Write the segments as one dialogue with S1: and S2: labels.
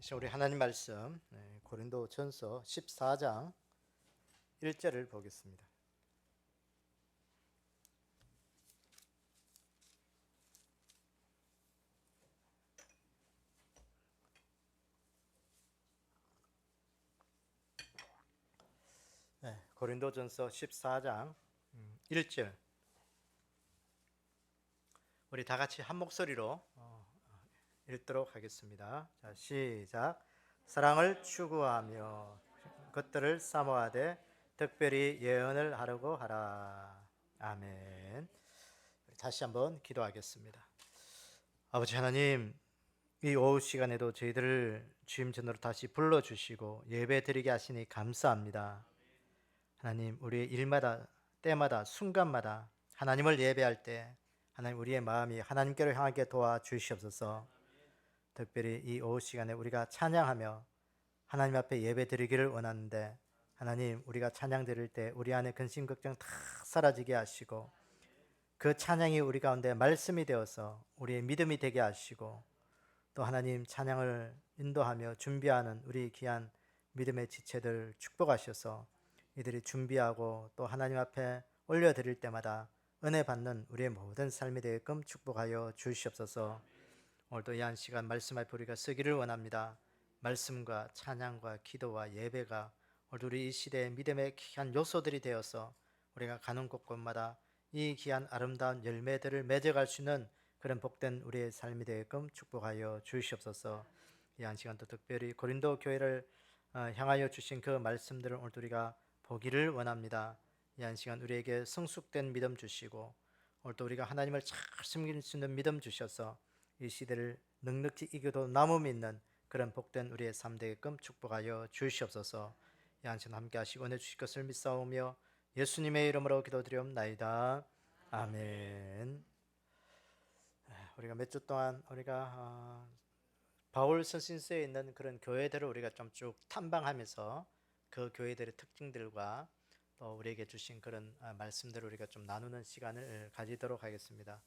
S1: 이제 우리 하나님 말씀 고린도전서 14장 1절을 보겠습니다. 고린도전서 14장 1절 우리 다 같이 한 목소리로 읽도록 하겠습니다. 자, 시작. 사랑을 추구하며 것들을 사모하되 특별히 예언을 하려고 하라. 아멘. 다시 한번 기도하겠습니다. 아버지 하나님, 이 오후 시간에도 저희들을 주임 전으로 다시 불러주시고 예배 드리게 하시니 감사합니다. 하나님, 우리의 일마다 때마다 순간마다 하나님을 예배할 때 하나님 우리의 마음이 하나님께로 향하게 도와주시옵소서. 특별히 이 오후 시간에 우리가 찬양하며 하나님 앞에 예배 드리기를 원하는데 하나님, 우리가 찬양 드릴 때 우리 안에 근심 걱정 다 사라지게 하시고 그 찬양이 우리 가운데 말씀이 되어서 우리의 믿음이 되게 하시고 또 하나님 찬양을 인도하며 준비하는 우리 귀한 믿음의 지체들 축복하셔서 이들이 준비하고 또 하나님 앞에 올려드릴 때마다 은혜 받는 우리의 모든 삶이 되게끔 축복하여 주시옵소서. 오늘도 이 한 시간 말씀 앞에 우리가 쓰기를 원합니다. 말씀과 찬양과 기도와 예배가 오늘 우리 이 시대의 믿음의 귀한 요소들이 되어서 우리가 가는 곳곳마다 이 귀한 아름다운 열매들을 맺어갈 수 있는 그런 복된 우리의 삶이 되게끔 축복하여 주시옵소서. 이 한 시간도 특별히 고린도 교회를 향하여 주신 그 말씀들을 오늘 우리가 보기를 원합니다. 이 한 시간 우리에게 성숙된 믿음 주시고 오늘도 우리가 하나님을 잘 섬길 수 있는 믿음 주셔서 이 시대를 넉넉히 이겨도 남음 있는 그런 복된 우리의 삶 되게끔 축복하여 주시옵소서. 이 한 시간 함께 하시고 은혜 주실 것을 믿사오며 예수님의 이름으로 기도드리옵나이다. 아멘. 우리가 몇 주 동안 우리가 바울 서신서에 있는 그런 교회들을 우리가 좀 쭉 탐방하면서 그 교회들의 특징들과 또 우리에게 주신 그런 말씀들을 우리가 좀 나누는 시간을 가지도록 하겠습니다.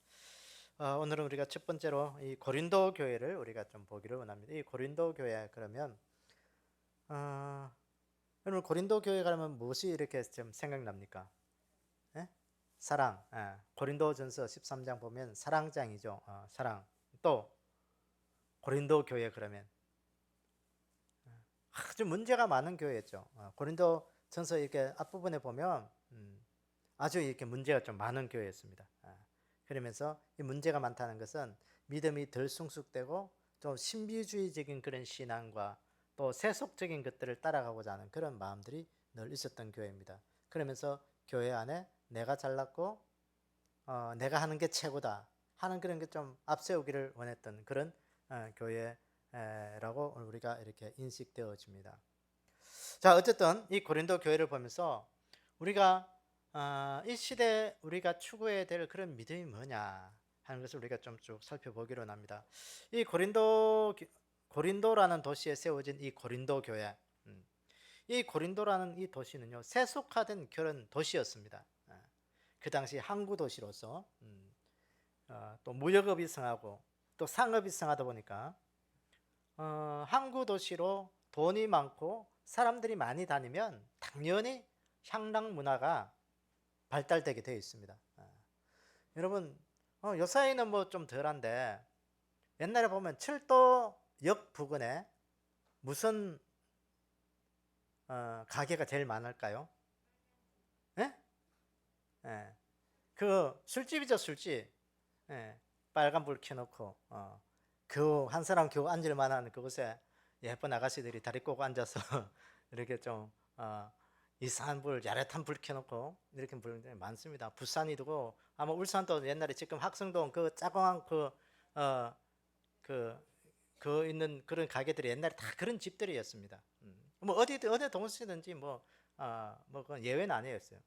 S1: 오늘은 우리가 첫 번째로 이 고린도 교회를 우리가 좀 보기를 원합니다. 이 고린도 교회 그러면 여러분 고린도 교회 가면 무엇이 이렇게 좀 생각납니까? 예? 사랑. 고린도전서 13장 보면 사랑장이죠. 사랑. 또 고린도 교회 그러면 아주 문제가 많은 교회였죠. 고린도 전서 이렇게 앞부분에 보면 아주 이렇게 문제가 좀 많은 교회였습니다. 그러면서 이 문제가 많다는 것은 믿음이 덜 성숙되고 좀 신비주의적인 그런 신앙과 또 세속적인 것들을 따라가고자 하는 그런 마음들이 늘 있었던 교회입니다. 그러면서 교회 안에 내가 잘났고 내가 하는 게 최고다 하는 그런 게 좀 앞세우기를 원했던 그런 교회라고 우리가 이렇게 인식되어집니다. 자, 어쨌든 이 고린도 교회를 보면서 우리가 이 시대에 우리가 추구해야 될 그런 믿음이 뭐냐 하는 것을 우리가 좀 쭉 살펴보기로 합니다. 이 고린도라는 도시에 세워진 이 고린도 교회, 이 고린도라는 이 도시는요 세속화된 그런 도시였습니다. 그 당시 항구 도시로서 또 무역업이 성하고 또 상업이 성하다 보니까 항구 도시로 돈이 많고 사람들이 많이 다니면 당연히 향락 문화가 발달되게 되어 있습니다. 여러분 요사이는 뭐 좀 덜한데 옛날에 보면 철도역 부근에 무슨 가게가 제일 많을까요? 예? 예. 그 술집이죠, 술집. 예. 빨간 불 켜놓고 겨우 한 사람 겨우 앉을 만한 그곳에 예쁜 아가씨들이 다리 꼬고 앉아서 이렇게 좀 이상한 불, 야릇한 불 켜놓고 이렇게 불 많습니다. 부산이고 아마 울산도 옛날에 지금 학성동 그 짜공한 그 있는 그런 가게들이 옛날에 다 그런 집들이었습니다. 뭐 어디 동시든지 뭐 그건 예외는 아니었어요.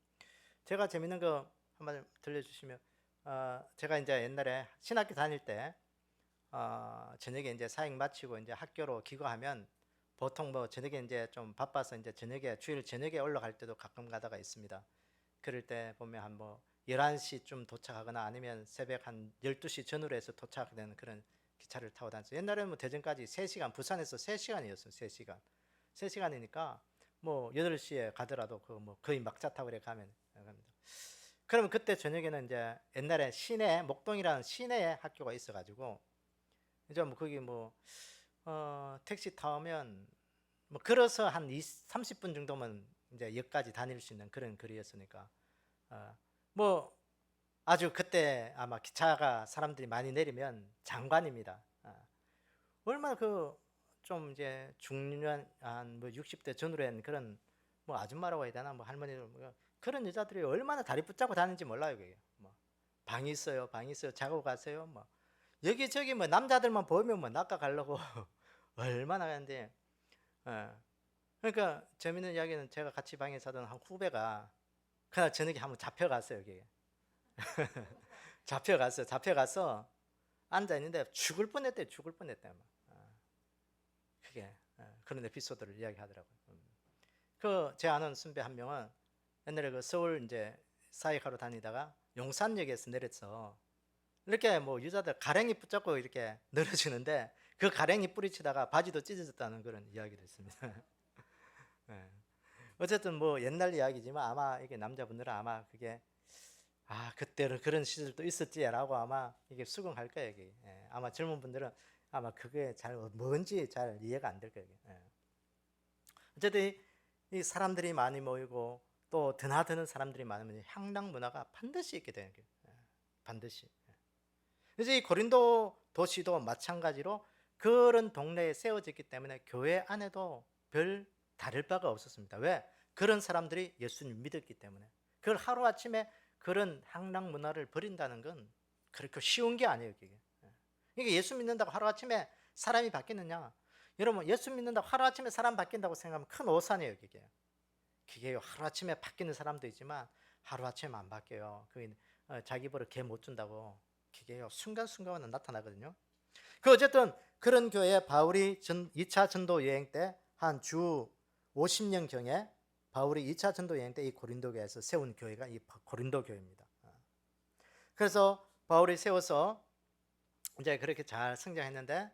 S1: 제가 재밌는 거 한번 들려주시면 제가 이제 옛날에 신학교 다닐 때 저녁에 이제 사역 마치고 이제 학교로 귀가하면 보통 뭐 저녁에 이제 좀 바빠서 이제 주일 저녁에 올라갈 때도 가끔 가다가 있습니다. 그럴 때 보면 한 11시쯤 도착하거나 아니면 새벽 한 12시 전후로 해서 도착되는 그런 기차를 타고 다녔어요. 옛날에는 뭐 대전까지 3시간, 부산에서 3시간이었어요. 3시간. 3시간이니까 뭐 8시에 가더라도 그 뭐 거의 막차 타고 그래 가면 갑니다. 그러면 그때 저녁에는 이제 옛날에 시내 목동이라는 시내에 학교가 있어가지고 이제 뭐 거기 뭐 택시 타면 뭐 걸어서 한 30분 정도면 이제 역까지 다닐 수 있는 그런 거리였으니까 뭐 아주 그때 아마 기차가 사람들이 많이 내리면 장관입니다. 얼마나 그 좀 이제 중년 한뭐 60대 전후로 한 그런 뭐 아줌마라고 해야 되나 뭐 할머니들 뭐 그런 여자들이 얼마나 다리 붙잡고 다니는지 몰라요. 그게 뭐 방이 있어요, 방이 있어요, 자고 가세요. 뭐 여기저기 뭐 남자들만 보면 뭐 낚아 가려고 얼마나 하는데 그러니까 재밌는 이야기는 제가 같이 방에 사던 한 후배가 그날 저녁에 한번 잡혀갔어요. 여기 잡혀가서 앉아 있는데 죽을 뻔했대. 죽을 뻔했대. 그게 그런 에피소드를 이야기하더라고요. 그 제 아는 선배 한 명은 옛날에 그 서울 이제 사역하러 다니다가 용산역에서 내렸어. 이렇게 뭐 여자들 가랭이 붙잡고 이렇게 늘어지는데 그 가랭이 뿌리치다가 바지도 찢어졌다는 그런 이야기도 있습니다. 예. 어쨌든 뭐 옛날 이야기지만 아마 이게 남자분들은 아마 그게 그때는 그런 시절도 있었지라고 아마 이게 수긍할 거예요. 이게. 아마 젊은 분들은 아마 그게 잘 뭔지 잘 이해가 안 될 거예요. 어쨌든 이 사람들이 많이 모이고 또 드나드는 사람들이 많으면 향락 문화가 반드시 있게 되는 거예요. 반드시. 그래서 이 고린도 도시도 마찬가지로 그런 동네에 세워졌기 때문에 교회 안에도 별 다를 바가 없었습니다. 왜? 그런 사람들이 예수님 믿었기 때문에. 그걸 하루아침에 그런 향락 문화를 버린다는 건 그렇게 쉬운 게 아니에요. 이게 예수 믿는다고 하루아침에 사람이 바뀌느냐? 여러분 예수 믿는다고 하루아침에 사람 바뀐다고 생각하면 큰 오산이에요. 그게 하루아침에 바뀌는 사람도 있지만 하루아침에 안 바뀌어요. 자기 벌을 개 못 준다고 그게 순간순간 나타나거든요. 어쨌든 그런 교회에 바울이 2차 전도 여행 때 한 주 50년경에 바울이 2차 전도 여행 때 이 고린도 교회에서 세운 교회가 이 고린도 교회입니다. 그래서 바울이 세워서 이제 그렇게 잘 성장했는데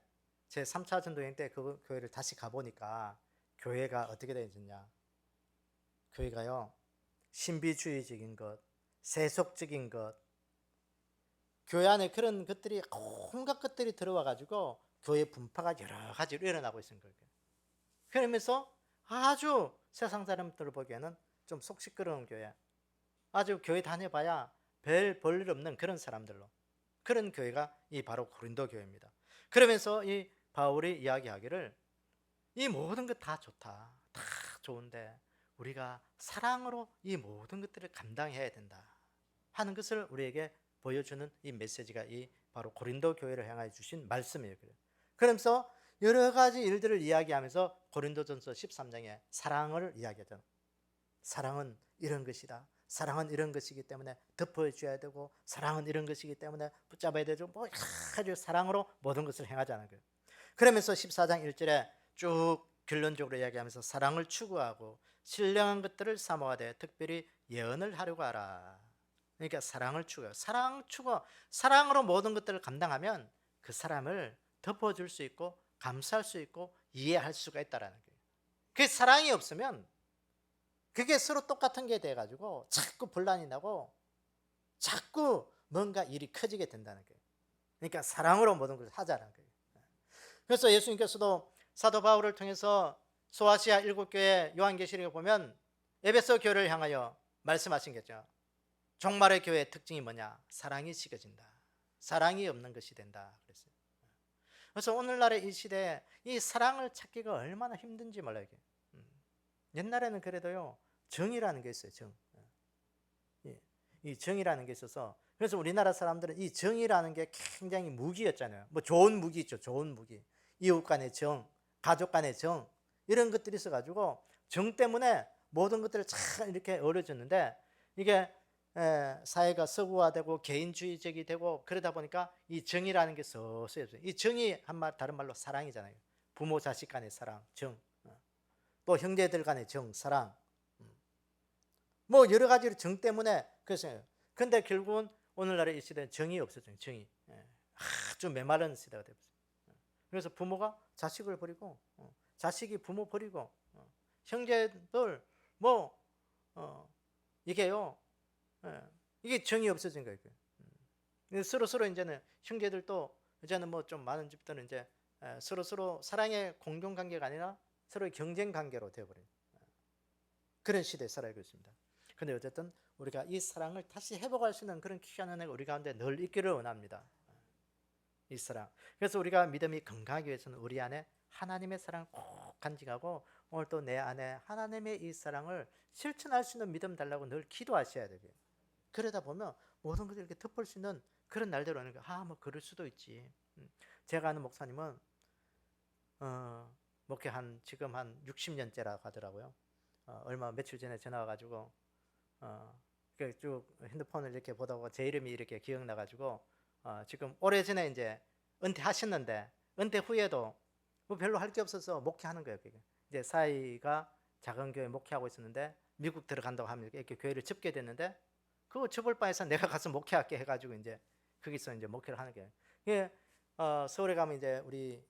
S1: 제 3차 전도 여행 때 그 교회를 다시 가보니까 교회가 어떻게 되어있냐. 교회가요 신비주의적인 것, 세속적인 것, 교회 안에 그런 것들이 온갖 것들이 들어와 가지고 교회 분파가 여러 가지로 일어나고 있는 거예요. 그러면서 아주 세상 사람들 보기에는 좀 속 시끄러운 교회, 아주 교회 다녀봐야 별 볼일 없는 그런 사람들로, 그런 교회가 이 바로 고린도 교회입니다. 그러면서 이 바울이 이야기하기를 이 모든 것 다 좋다, 다 좋은데 우리가 사랑으로 이 모든 것들을 감당해야 된다 하는 것을 우리에게 보여주는 이 메시지가 이 바로 고린도 교회를 향하여 주신 말씀이에요. 그러면서 여러 가지 일들을 이야기하면서 고린도전서 13장에 사랑을 이야기하죠. 사랑은 이런 것이다. 사랑은 이런 것이기 때문에 덮어줘야 되고, 사랑은 이런 것이기 때문에 붙잡아야 되죠. 뭐 아주 사랑으로 모든 것을 행하자는 거예요. 그러면서 14장 1절에 쭉 결론적으로 이야기하면서 사랑을 추구하고 신령한 것들을 사모하되 특별히 예언을 하려고 하라. 그러니까 사랑을 추구해요. 사랑으로 모든 것들을 감당하면 그 사람을 덮어줄 수 있고 감싸할 수 있고 이해할 수가 있다는 거예요. 그 사랑이 없으면 그게 서로 똑같은 게 돼가지고 자꾸 분란이 나고 자꾸 뭔가 일이 커지게 된다는 거예요. 그러니까 사랑으로 모든 것을 하자는 거예요. 그래서 예수님께서도 사도 바울을 통해서 소아시아 7교회 요한계시록에 보면 에베소 교회를 향하여 말씀하신 거죠. 종말의 교회의 특징이 뭐냐? 사랑이 식어진다. 사랑이 없는 것이 된다. 그랬어요. 그래서 오늘날의 이 시대에 이 사랑을 찾기가 얼마나 힘든지 몰라요. 옛날에는 그래도요 정이라는 게 있어요. 정. 이 정이라는 게 있어서 그래서 우리나라 사람들은 이 정이라는 게 굉장히 무기였잖아요. 뭐 좋은 무기 있죠. 좋은 무기. 이웃 간의 정, 가족 간의 정 이런 것들이 있어가지고 정 때문에 모든 것들을 참 이렇게 어려졌는데 이게 사회가 서구화되고 개인주의적이 되고 그러다 보니까 이 정이라는 게 서서히 없어요. 이 정이 다른 말로 사랑이잖아요. 부모 자식 간의 사랑, 정. 또 형제들 간의 정, 사랑. 뭐 여러 가지로 정 때문에 그래서 근데 결국은 오늘날의 이 시대는 정이 없어져요. 정이 아주 메마른 시대가 되었어요. 그래서 부모가 자식을 버리고, 자식이 부모 버리고, 형제들 뭐 이게요, 이게 정이 없어진 거예요. 서로 서로 이제는 형제들도 이제는 뭐 좀 많은 집들은 이제 서로 서로 사랑의 공동 관계가 아니라 서로의 경쟁 관계로 되어버린 그런 시대에 살아가고 있습니다. 근데 어쨌든 우리가 이 사랑을 다시 회복할 수 있는 그런 귀한 은혜가 우리 가운데 늘 있기를 원합니다. 이 사랑. 그래서 우리가 믿음이 건강하기 위해서는 우리 안에 하나님의 사랑을 꼭 간직하고, 오늘 또 내 안에 하나님의 이 사랑을 실천할 수 있는 믿음 달라고 늘 기도하셔야 돼요. 그러다 보면 모든 것을 이렇게 덮을 수 있는 그런 날들이 오는 거예요. 뭐 그럴 수도 있지. 제가 아는 목사님은 목회 지금 한 60년째라고 하더라고요. 얼마 며칠 전에 전화 와가지고 쭉 핸드폰을 이렇게 보다가 제 이름이 이렇게 기억나가지고 지금 오래전에 이제 은퇴하셨는데, 은퇴 후에도 뭐 별로 할 게 없어서 목회하는 거예요. 그게 이제 사이가 작은 교회 목회하고 있었는데 미국 들어간다고 하면 이렇게 교회를 접게 됐는데, 그거 접을 바에서 내가 가서 목회할게 해가지고 이제 거기서 이제 목회를 하는 거예요. 예, 서울에 가면 이제 우리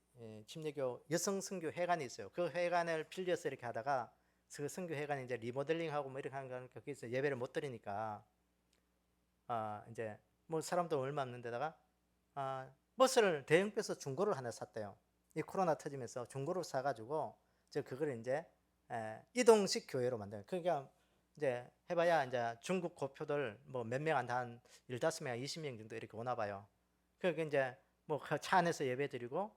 S1: 침례교 여성 선교 회관이 있어요. 그 회관을 빌려서 이렇게 하다가 그 선교 회관이 이제 리모델링하고 뭐 이렇게 하는 거니까 거기서 예배를 못 드리니까 이제 뭐 사람도 얼마 없는 데다가 버스를 대형 버스 중고를 하나 샀대요. 이 코로나 터지면서 중고를 사가지고 그걸 이제 이동식 교회로 만든. 그러니까 이제 해봐야 이제 중국 고표들 뭐 몇 명 한 15명, 20명 정도 이렇게 오나 봐요. 그게 이제 뭐 차 안에서 예배 드리고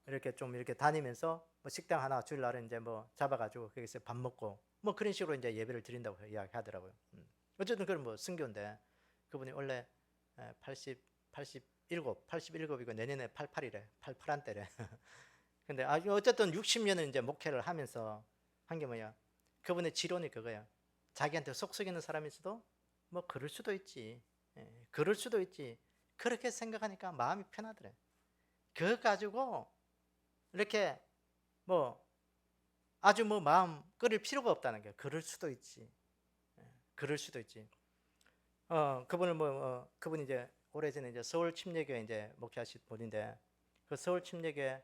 S1: 이렇게 좀 이렇게 다니면서 뭐 식당 하나 주일날에 이제 뭐 잡아가지고 거기서 밥 먹고 뭐 그런 식으로 이제 예배를 드린다고 이야기하더라고요. 어쨌든 그런 뭐 선교인데, 그분이 원래 87이고 내년에 88이래. 88한때래. 근데 어쨌든 60년을 이제 목회를 하면서 한 게 뭐야? 그분의 지론이 그거야. 자기한테 속썩이는 사람이 있어도 뭐 그럴 수도 있지. 그럴 수도 있지. 그렇게 생각하니까 마음이 편하더래. 그거 가지고 이렇게 뭐 아주 뭐 마음 끓일 필요가 없다는 거야. 그럴 수도 있지. 그럴 수도 있지. 그분을 그분이 이제 오래전에 이제 서울 침례교회 이제 목회하신 분인데, 그 서울 침례교회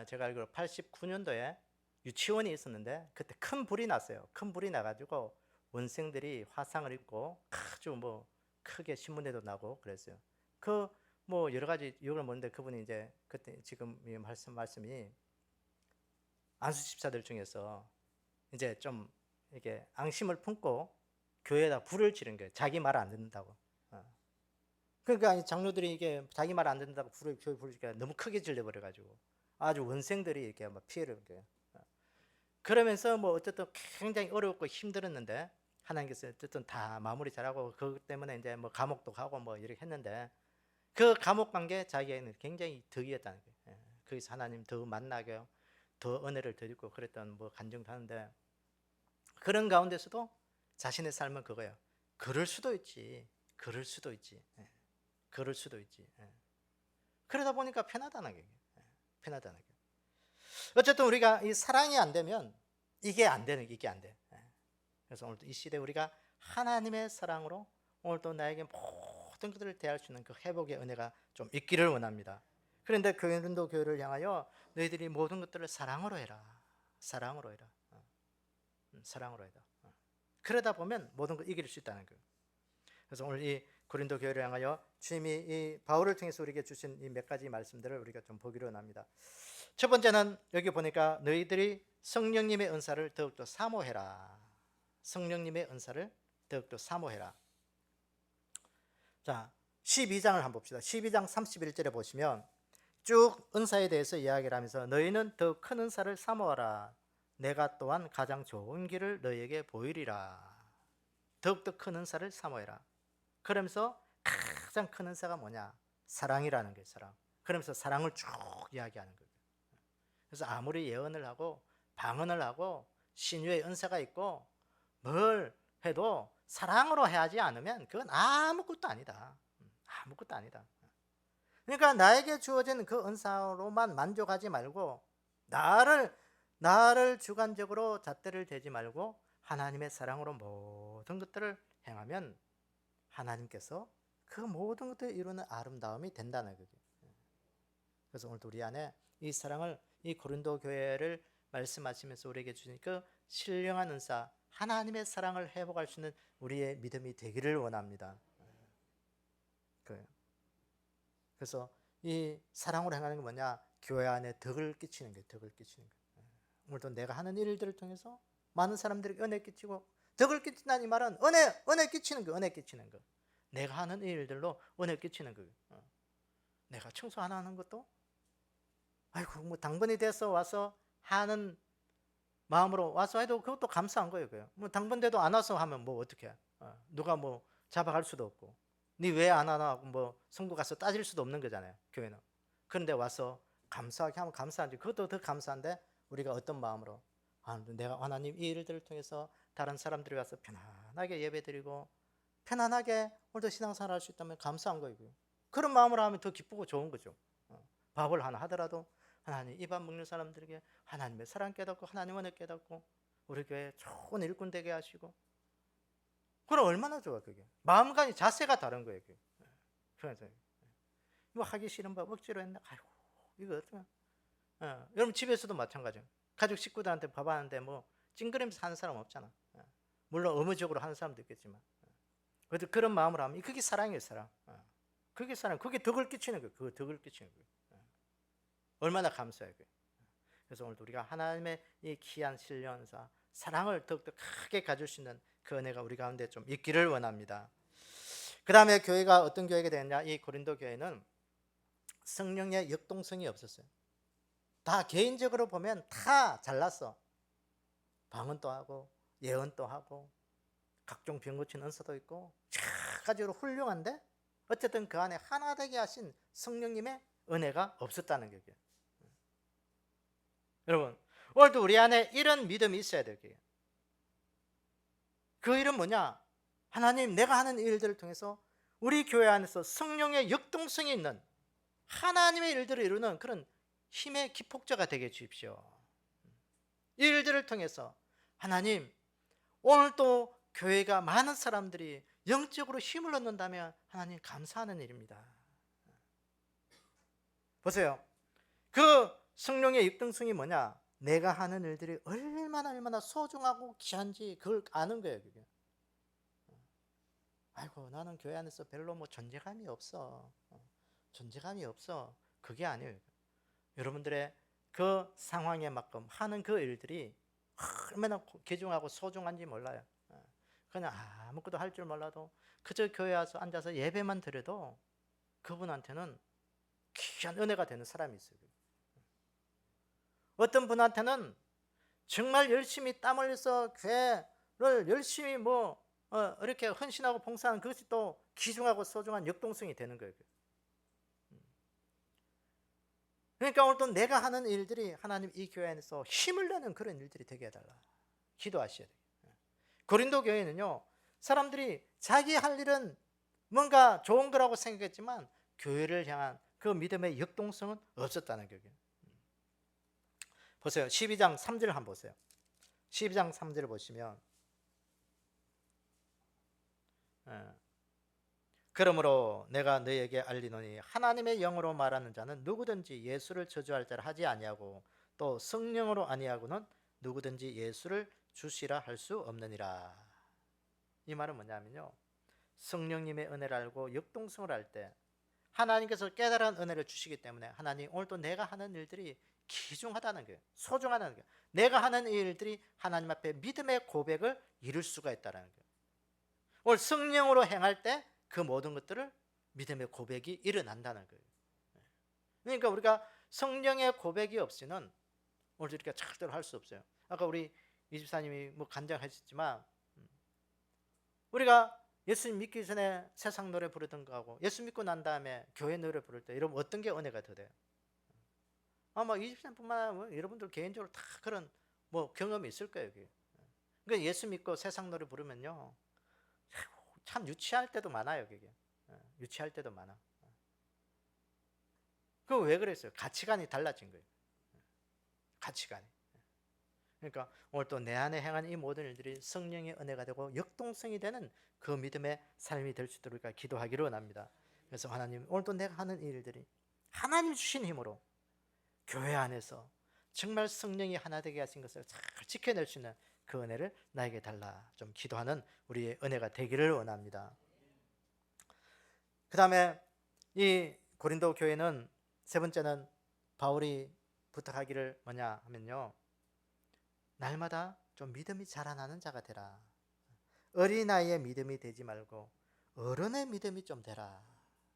S1: 제가 알기로 89년도에 유치원이 있었는데 그때 큰 불이 났어요. 큰 불이 나가지고 원생들이 화상을 입고 아주 뭐 크게 신문에도 나고 그랬어요. 그 뭐 여러 가지 이유가 뭔데, 그분이 이제 그때 지금 말씀이 안수 집사들 중에서 이제 좀 이렇게 앙심을 품고 교회에다 불을 지른 거예요. 자기 말 안 듣는다고. 그러니까 장로들이 이게 자기 말 안 듣는다고 교회 불을 지르니까 너무 크게 질려버려가지고 아주 원생들이 이렇게 막 피해를 본 거예요. 그러면서 뭐 어쨌든 굉장히 어렵고 힘들었는데 하나님께서 어쨌든 다 마무리 잘하고, 그것 때문에 이제 뭐 감옥도 가고 뭐 이렇게 했는데, 그 감옥 간 게 자기에게는 굉장히 덕이었다는 거예요. 거기서 하나님 더 만나게 더 은혜를 드리고 그랬던 뭐 간증도 하는데, 그런 가운데서도 자신의 삶은 그거예요. 그럴 수도 있지. 그럴 수도 있지. 그럴 수도 있지. 그러다 보니까 편하다는 게. 편하다는 게. 어쨌든 우리가 이 사랑이 안 되면 이게 안 되는 게, 이게 안 돼. 그래서 오늘도 이 시대 우리가 하나님의 사랑으로 오늘도 나에게 모든 것들을 대할 수 있는 그 회복의 은혜가 좀 있기를 원합니다. 그런데 고린도 교회를 향하여 너희들이 모든 것들을 사랑으로 해라. 사랑으로 해라. 사랑으로 해라. 그러다 보면 모든 걸 이길 수 있다는 거예요. 그래서 오늘 이 고린도 교회를 향하여 주님이 이 바울을 통해서 우리에게 주신 이 몇 가지 말씀들을 우리가 좀 보기로 합니다. 첫 번째는 여기 보니까 너희들이 성령님의 은사를 더욱더 사모해라. 성령님의 은사를 더욱더 사모해라. 자, 12장을 한번 봅시다. 12장 31절에 보시면 쭉 은사에 대해서 이야기를 하면서 너희는 더 큰 은사를 사모하라. 내가 또한 가장 좋은 길을 너희에게 보이리라. 더욱더 큰 은사를 사모해라. 그러면서 가장 큰 은사가 뭐냐? 사랑이라는 거예요. 사랑. 그러면서 사랑을 쭉 이야기하는 거예요. 그래서 아무리 예언을 하고 방언을 하고 신유의 은사가 있고 뭘 해도 사랑으로 해야지 않으면 그건 아무것도 아니다. 아무것도 아니다. 그러니까 나에게 주어진 그 은사로만 만족하지 말고 나를 주관적으로 잣대를 대지 말고 하나님의 사랑으로 모든 것들을 행하면 하나님께서 그 모든 것들을 이루는 아름다움이 된다는 거죠. 그래서 오늘도 우리 안에 이 사랑을, 이 고린도 교회를 말씀하시면서 우리에게 주신 그 신령한 은사, 하나님의 사랑을 회복할 수 있는 우리의 믿음이 되기를 원합니다. 그래서 이 사랑으로 행하는 게 뭐냐? 교회 안에 덕을 끼치는 거예요. 덕을 끼치는 거예요. 오늘도 내가 하는 일들을 통해서 많은 사람들에게 은혜 끼치고, 덕을 끼친다는 이 말은 은혜 끼치는 거, 은혜 끼치는 거. 내가 하는 일들로 은혜 끼치는 거예요. 내가 청소 하나 하는 것도, 아이고 뭐 당번이 돼서 와서 하는 마음으로 와서 해도 그것도 감사한 거예요. 뭐 당번돼도 안 와서 하면 뭐 어떻게? 누가 뭐 잡아갈 수도 없고, 니 왜 안 하나 하고 뭐 성부 가서 따질 수도 없는 거잖아요. 교회는. 그런데 와서 감사하게 하면 감사한지, 그것도 더 감사한데, 우리가 어떤 마음으로 내가 하나님 이 일들을 통해서 다른 사람들이 와서 편안하게 예배드리고 편안하게 오늘도 신앙생활 할 수 있다면 감사한 거예요. 그런 마음으로 하면 더 기쁘고 좋은 거죠. 밥을 하나 하더라도 하나님 이 밥 먹는 사람들에게 하나님의 사랑 깨닫고 하나님 은혜 깨닫고 우리 교회 좋은 일꾼 되게 하시고, 그럼 얼마나 좋아. 그게 마음가짐 자세가 다른 거예요. 그래서 뭐 하기 싫은 법 억지로 했나, 아이고 이거 어떡해. 여러분 집에서도 마찬가지예요. 가족 식구들한테 밥 하는데 뭐 찡그리면서 하는 사람 없잖아. 물론 의무적으로 하는 사람도 있겠지만, 그래도 그런 마음으로 하면 그게 사랑이에요. 사랑. 그게 사랑, 그게 덕을 끼치는 거예요. 그 덕을 끼치는 거예요. 얼마나 감사해요. 그래서 오늘도 우리가 하나님의 이 귀한 신령사 사랑을 더욱더 크게 가질 수 있는 그 은혜가 우리 가운데 좀 있기를 원합니다. 그 다음에 교회가 어떤 교회가 되었냐? 이 고린도 교회는 성령의 역동성이 없었어요. 다 개인적으로 보면 다 잘났어. 방언도 하고 예언도 하고 각종 병 고치는 은사도 있고 여러 가지로 훌륭한데, 어쨌든 그 안에 하나 되게 하신 성령님의 은혜가 없었다는 거예요. 여러분 오늘도 우리 안에 이런 믿음이 있어야 돼요. 그 일은 뭐냐? 하나님 내가 하는 일들을 통해서 우리 교회 안에서 성령의 역동성이 있는 하나님의 일들을 이루는 그런 힘의 기폭제가 되게 해주십시오. 이 일들을 통해서 하나님 오늘 또 교회가 많은 사람들이 영적으로 힘을 얻는다면 하나님 감사하는 일입니다. 보세요. 그 성령의 역동성이 뭐냐? 내가 하는 일들이 얼마나 소중하고 귀한지 그걸 아는 거예요. 그게. 아이고 나는 교회 안에서 별로 뭐 존재감이 없어. 존재감이 없어. 그게 아니에요. 여러분들의 그 상황에 맞끔 하는 그 일들이 얼마나 귀중하고 소중한지 몰라요. 그냥 아무것도 할 줄 몰라도 그저 교회 와서 앉아서 예배만 드려도 그분한테는 귀한 은혜가 되는 사람이 있어요. 어떤 분한테는 정말 열심히 땀 흘려서 교회를 열심히 이렇게 헌신하고 봉사하는 그것이 또 귀중하고 소중한 역동성이 되는 거예요. 그러니까 오늘 또 내가 하는 일들이 하나님 이 교회 안에서 힘을 내는 그런 일들이 되게 해달라 기도하셔야 돼요. 고린도 교회는요, 사람들이 자기 할 일은 뭔가 좋은 거라고 생각했지만 교회를 향한 그 믿음의 역동성은 없었다는 거예요. 보세요. 12장 3절 한번 보세요. 12장 3절을 보시면 그러므로 내가 너희에게 알리노니 하나님의 영으로 말하는 자는 누구든지 예수를 저주할 자를 하지 아니하고 또 성령으로 아니하고는 누구든지 예수를 주시라 할 수 없느니라. 이 말은 뭐냐면요, 성령님의 은혜를 알고 역동성을 할 때 하나님께서 깨달은 은혜를 주시기 때문에 하나님 오늘도 내가 하는 일들이 귀중하다는 거예요. 소중하다는 거예요. 내가 하는 일들이 하나님 앞에 믿음의 고백을 이룰 수가 있다는 거예요. 오늘 성령으로 행할 때 그 모든 것들을 믿음의 고백이 일어난다는 거예요. 그러니까 우리가 성령의 고백이 없이는 오늘 이렇게 절대로 할 수 없어요. 아까 우리 이집사님이 간증하셨지만 우리가 예수 믿기 전에 세상 노래 부르던 거하고 예수 믿고 난 다음에 교회 노래 부를 때 여러분 어떤 게 은혜가 더 돼요? 아마 이집사님뿐만 아니라 여러분들 개인적으로 다 그런 경험이 있을 거예요. 그러니까 예수 믿고 세상 노래 부르면요 참 유치할 때도 많아요. 그게 유치할 때도 많아. 그거 왜 그랬어요? 가치관이 달라진 거예요. 가치관이. 그러니까 오늘 또 내 안에 행하는 이 모든 일들이 성령의 은혜가 되고 역동성이 되는 그 믿음의 삶이 될 수 있도록 기도하기를 원합니다. 그래서 하나님 오늘 또 내가 하는 일들이 하나님 주신 힘으로 교회 안에서 정말 성령이 하나 되게 하신 것을 잘 지켜낼 수 있는 그 은혜를 나에게 달라 좀 기도하는 우리의 은혜가 되기를 원합니다. 그 다음에 이 고린도 교회는 세 번째는 바울이 부탁하기를 뭐냐 하면요, 날마다 좀 믿음이 자라나는 자가 되라. 어린아이의 믿음이 되지 말고 어른의 믿음이 좀 되라.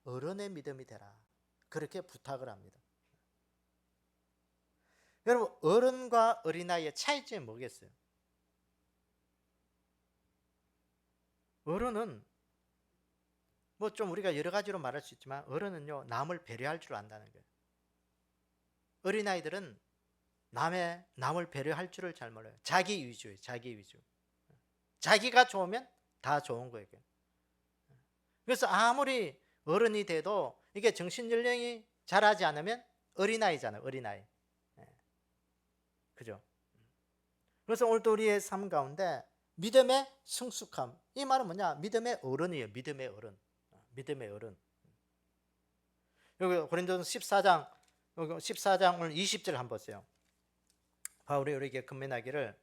S1: 어른의 믿음이 되라. 그렇게 부탁을 합니다. 여러분, 어른과 어린아이의 차이점이 뭐겠어요? 어른은 뭐 좀 우리가 여러 가지로 말할 수 있지만 어른은요, 남을 배려할 줄 안다는 거예요. 어린아이들은 남을 배려할 줄을 잘 몰라요. 자기 위주예요. 자기 위주. 자기가 좋으면 다 좋은 거예요. 그래서 아무리 어른이 돼도 이게 정신연령이 자라지 않으면 어린아이잖아요. 어린아이. 그죠? 그래서 오늘도 우리의 삶 가운데 믿음의 성숙함, 이 말은 뭐냐? 믿음의 어른이에요. 믿음의 어른. 믿음의 어른. 여기 고린도서 14장 오늘 20절 한번 보세요. 바울이 우리에게 권면하기를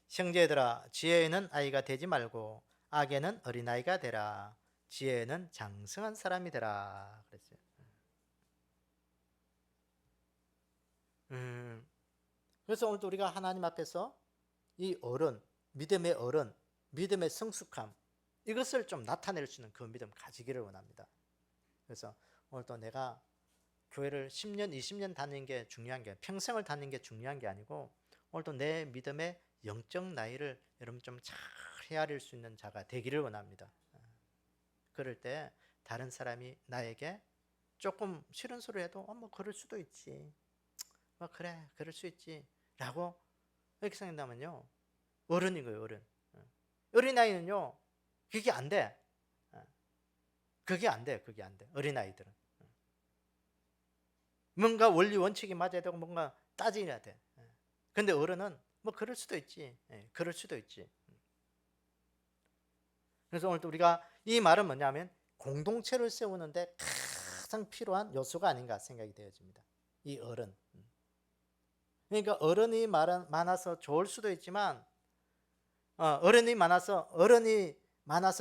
S1: 형제들아, 지혜에는 아이가 되지 말고 악에는 어린아이가 되라. 지혜에는 장성한 사람이 되라 그랬어요. 그래서 오늘도 우리가 하나님 앞에서 이 어른, 믿음의 성숙함, 이것을 좀 나타낼 수 있는 그 믿음 가지기를 원합니다. 그래서 오늘도 내가 교회를 10년, 20년 다니는 게 중요한 게, 평생을 다니는 게 중요한 게 아니고, 오늘도 내 믿음의 영적 나이를 여러분 좀 잘 헤아릴 수 있는 자가 되기를 원합니다. 그럴 때 다른 사람이 나에게 조금 싫은 소리 해도 뭐 그럴 수도 있지, 뭐 그래 그럴 수 있지 라고 이렇게 생각한다면요, 어른인 거예요. 어린아이는요 그게 안 돼. 그게 안 돼. 어린아이들은 뭔가 원리 원칙이 맞아야 되고 뭔가 따져야 돼. 근데 어른은 뭐 그럴 수도 있지, 그럴 수도 있지. 그래서 오늘 또 우리가 이 말은 뭐냐면 공동체를 세우는데 가장 필요한 요소가 아닌가 생각이 되어집니다. 이 어른. 그러니까 어른이 많아서 좋을 수도 있지만, 어른이 많아서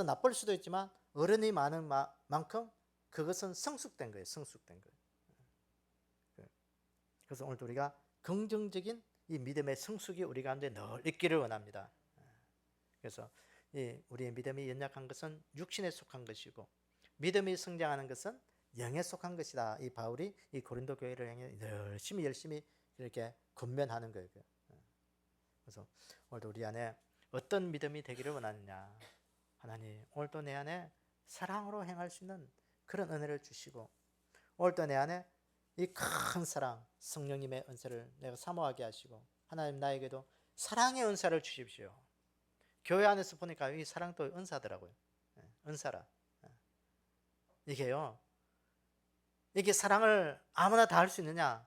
S1: 나쁠 수도 있지만, 어른이 많은 만큼 그것은 성숙된 거예요. 성숙된 거예요. 그래서 오늘도 우리가 긍정적인 이 믿음의 성숙이 우리 가운데 늘 있기를 원합니다. 그래서 우리의 믿음이 연약한 것은 육신에 속한 것이고, 믿음이 성장하는 것은 영에 속한 것이다. 이 바울이 이 고린도 교회를 향해 열심히 이렇게 권면하는 거예요. 그래서 오늘도 우리 안에 어떤 믿음이 되기를 원하느냐. 하나님, 오늘도 내 안에 사랑으로 행할 수 있는 그런 은혜를 주시고, 오늘도 내 안에 이 큰 사랑, 성령님의 은사를 내가 사모하게 하시고, 하나님 나에게도 사랑의 은사를 주십시오. 교회 안에서 보니까 이 사랑도 은사더라고요. 은사라. 이게요, 이게 사랑을 아무나 다 할 수 있느냐?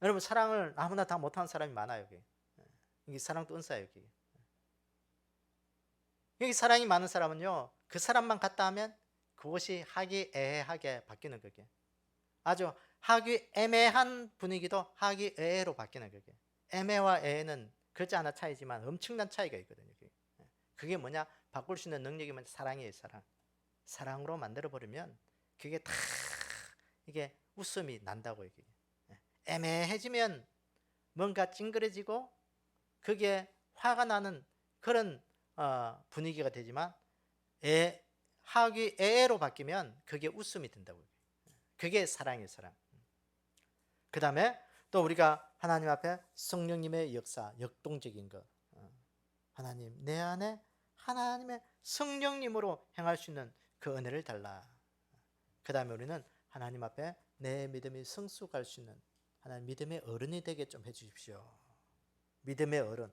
S1: 여러분, 사랑을 아무나 다 못하는 사람이 많아요. 이게 사랑도 은사예요. 여기 사랑이 많은 사람은요, 그 사람만 갖다 하면 그것이 화기애애하게 바뀌는 거게. 아주 화기애매한 분위기도 화기애애로 바뀌는 거게. 애매와 애애는 글자 하나 차이지만 엄청난 차이가 있거든요. 그게 뭐냐? 바꿀 수 있는 능력이 뭐냐? 사랑이에요. 사랑으로 만들어 버리면 그게 다 이게 웃음이 난다고. 이게 애매해지면 뭔가 찡그러지고 그게 화가 나는 그런 분위기가 되지만, 화기애애로 바뀌면 그게 웃음이 된다고요. 그게 사랑이에요. 사랑. 그 다음에 또 우리가 하나님 앞에 성령님의 역사, 역동적인 것, 하나님 내 안에 하나님의 성령님으로 행할 수 있는 그 은혜를 달라. 그 다음에 우리는 하나님 앞에 내 믿음이 성숙할 수 있는 하나님 믿음의 어른이 되게 좀 해주십시오. 믿음의 어른.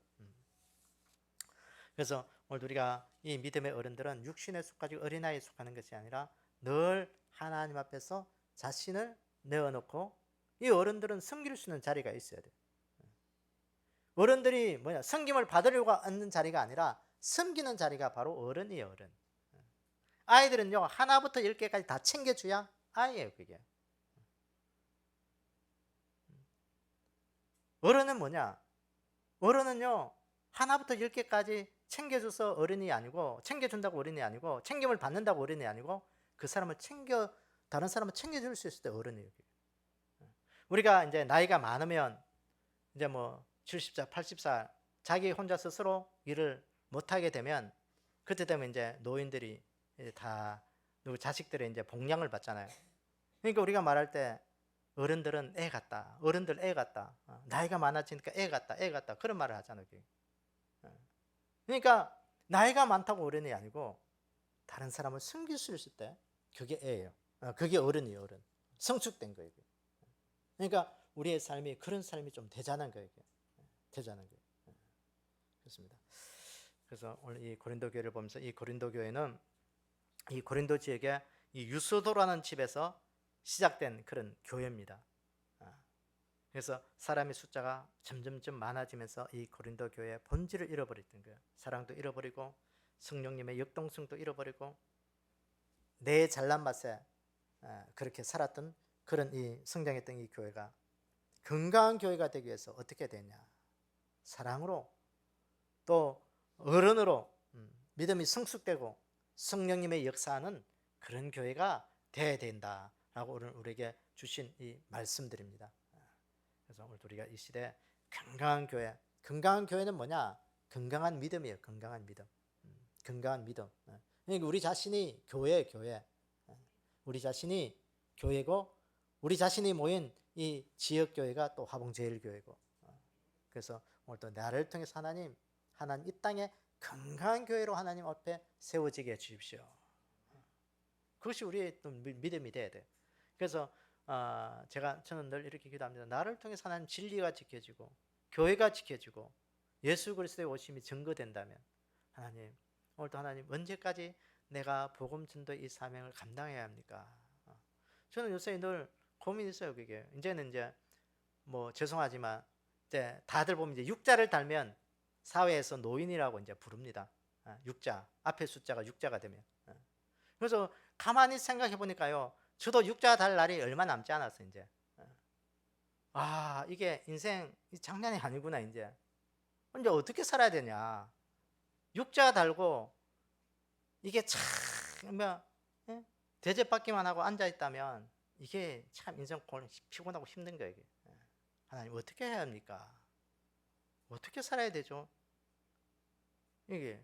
S1: 그래서 오늘 우리가 이 믿음의 어른들은 육신에 속하지 어린아이에 속하는 것이 아니라 늘 하나님 앞에서 자신을 내어놓고, 이 어른들은 섬길 수 있는 자리가 있어야 돼요. 어른들이 섬김을 받으려고 앉는 자리가 아니라 섬기는 자리가 바로 어른이에요. 어른. 아이들은요, 하나부터 10개까지 다 챙겨줘야 아이예요. 그게. 어른은 뭐냐? 어른은요, 하나부터 10개까지 챙겨줘서 어른이 아니고, 챙겨준다고 어른이 아니고, 챙김을 받는다고 어른이 아니고, 그 사람을 다른 사람을 챙겨줄 수 있을 때 어른이에요. 우리가 이제 나이가 많으면, 이제 뭐 70살, 80살, 자기 혼자 스스로 일을 못하게 되면, 그때 되면 이제 노인들이 이제 다 누구 자식들의 이제 복량을 받잖아요. 그러니까 우리가 말할 때 어른들은 애 같다. 어른들 애 같다. 나이가 많아지니까 애 같다. 애 같다. 그런 말을 하잖아요. 그러니까 나이가 많다고 어른이 아니고 다른 사람을 섬길 수 있을 때 그게 애예요. 그게 어른이에요. 어른. 성숙된 거예요. 그러니까 우리의 삶이 그런 삶이 좀 되자는 거예요. 되자는 거예요. 그렇습니다. 그래서 오늘 이 고린도 교회를 보면서 이 고린도 교회는 이 고린도 지역에 이 유소도라는 집에서 시작된 그런 교회입니다. 그래서 사람의 숫자가 점점점 많아지면서 이 고린도 교회의 본질을 잃어버렸던 거예요. 사랑도 잃어버리고 성령님의 역동성도 잃어버리고 내 잘난 맛에 그렇게 살았던 그런 이 성장했던 이 교회가 건강한 교회가 되기 위해서 어떻게 되냐? 사랑으로 또 어른으로 믿음이 성숙되고 성령님의 역사하는 그런 교회가 돼야 된다라고 오늘 우리에게 주신 이 말씀드립니다. 그래서 오늘 우리가 이 시대 건강한 교회는 뭐냐? 건강한 믿음이에요. 건강한 믿음. 건강한 믿음. 그러니까 우리 자신이 교회. 우리 자신이 교회고 우리 자신이 모인 이 지역 교회가 또 화봉제일교회고. 그래서 오늘 또 나를 통해서 하나님 이 땅에 건강한 교회로 하나님 앞에 세워지게 해 주십시오. 그것이 우리의 또 믿음이 돼야 돼. 그래서 저는 늘 이렇게 기도합니다. 나를 통해서 하나님 진리가 지켜지고 교회가 지켜지고 예수 그리스도의 오심이 증거된다면 하나님 오늘도 하나님 언제까지 내가 복음 전도의 이 사명을 감당해야 합니까? 저는 요새 늘 고민이 있어요. 그게 이제는 이제 뭐 죄송하지만 이제 다들 보면 이제 육자를 달면 사회에서 노인이라고 이제 부릅니다. 육자 앞에 숫자가 육자가 되면. 그래서 가만히 생각해 보니까요. 저도 육자 달 날이 얼마 남지 않았어요. 이제 이게 인생 장난이 아니구나. 이제 어떻게 살아야 되냐. 육자 달고 이게 참 대접받기만 하고 앉아 있다면 이게 참 인생 피곤하고 힘든 거예요. 하나님 어떻게 해야 합니까? 어떻게 살아야 되죠? 이게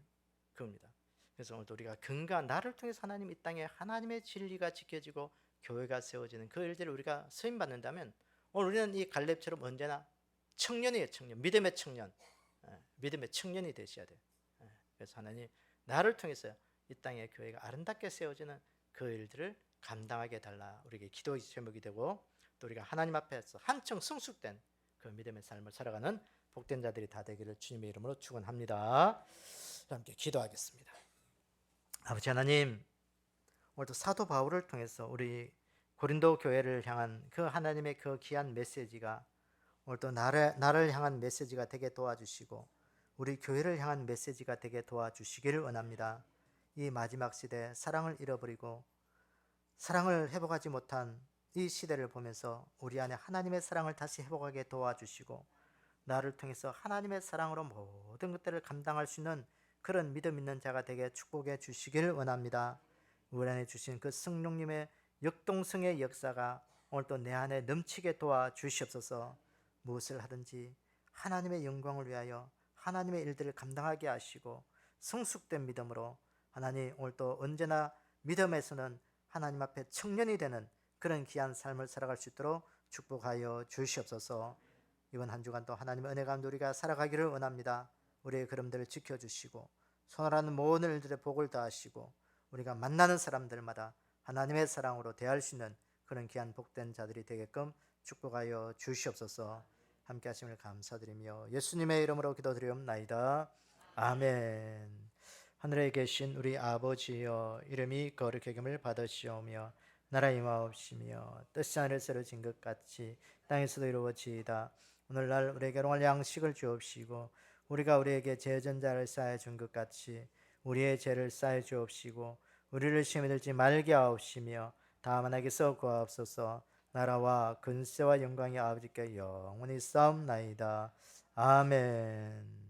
S1: 그겁니다. 그래서 오늘 우리가 건강한 나를 통해서 하나님 이 땅에 하나님의 진리가 지켜지고 교회가 세워지는 그 일들을 우리가 쓰임 받는다면 오늘 우리는 이 갈렙처럼 언제나 청년이에요. 청년. 믿음의 청년. 믿음의 청년이 되셔야 돼요. 그래서 하나님 나를 통해서 이 땅에 교회가 아름답게 세워지는 그 일들을 감당하게 달라 우리에게 기도의 제목이 되고 또 우리가 하나님 앞에서 한층 성숙된 그 믿음의 삶을 살아가는 복된 자들이 다 되기를 주님의 이름으로 축원합니다. 함께 기도하겠습니다. 아버지 하나님, 오늘도 사도 바울을 통해서 우리 고린도 교회를 향한 그 하나님의 그 귀한 메시지가 오늘도 나를 향한 메시지가 되게 도와주시고 우리 교회를 향한 메시지가 되게 도와주시기를 원합니다. 이 마지막 시대 사랑을 잃어버리고 사랑을 회복하지 못한 이 시대를 보면서 우리 안에 하나님의 사랑을 다시 회복하게 도와주시고 나를 통해서 하나님의 사랑으로 모든 것들을 감당할 수 있는 그런 믿음 있는 자가 되게 축복해 주시기를 원합니다. 우리 안에 주신 그 성령님의 역동성의 역사가 오늘 또 내 안에 넘치게 도와주시옵소서. 무엇을 하든지 하나님의 영광을 위하여 하나님의 일들을 감당하게 하시고 성숙된 믿음으로 하나님 오늘 또 언제나 믿음에서는 하나님 앞에 청년이 되는 그런 귀한 삶을 살아갈 수 있도록 축복하여 주시옵소서. 이번 한 주간 또 하나님의 은혜 가운데 우리가 살아가기를 원합니다. 우리의 걸음들을 지켜주시고 손을하는 모든 일들의 복을 다하시고 우리가 만나는 사람들마다 하나님의 사랑으로 대할 수 있는 그런 귀한 복된 자들이 되게끔 축복하여 주시옵소서. 함께 하심을 감사드리며 예수님의 이름으로 기도드리옵나이다. 아멘. 하늘에 계신 우리 아버지여 이름이 거룩히 여김을 받으시오며 나라 임하옵시며 뜻이 하늘에서 이루어진 것 같이 땅에서도 이루어지이다. 오늘날 우리에게 일용할 양식을 주옵시고 우리가 우리에게 죄진 자를 사해 준 것 같이 우리의 죄를 사해 주옵시고 우리를 시험에 들지 말게 하옵시며 다만 악에서 구하옵소서. 나라와 근세와 영광이 아버지께 영원히 싸움나이다. 아멘.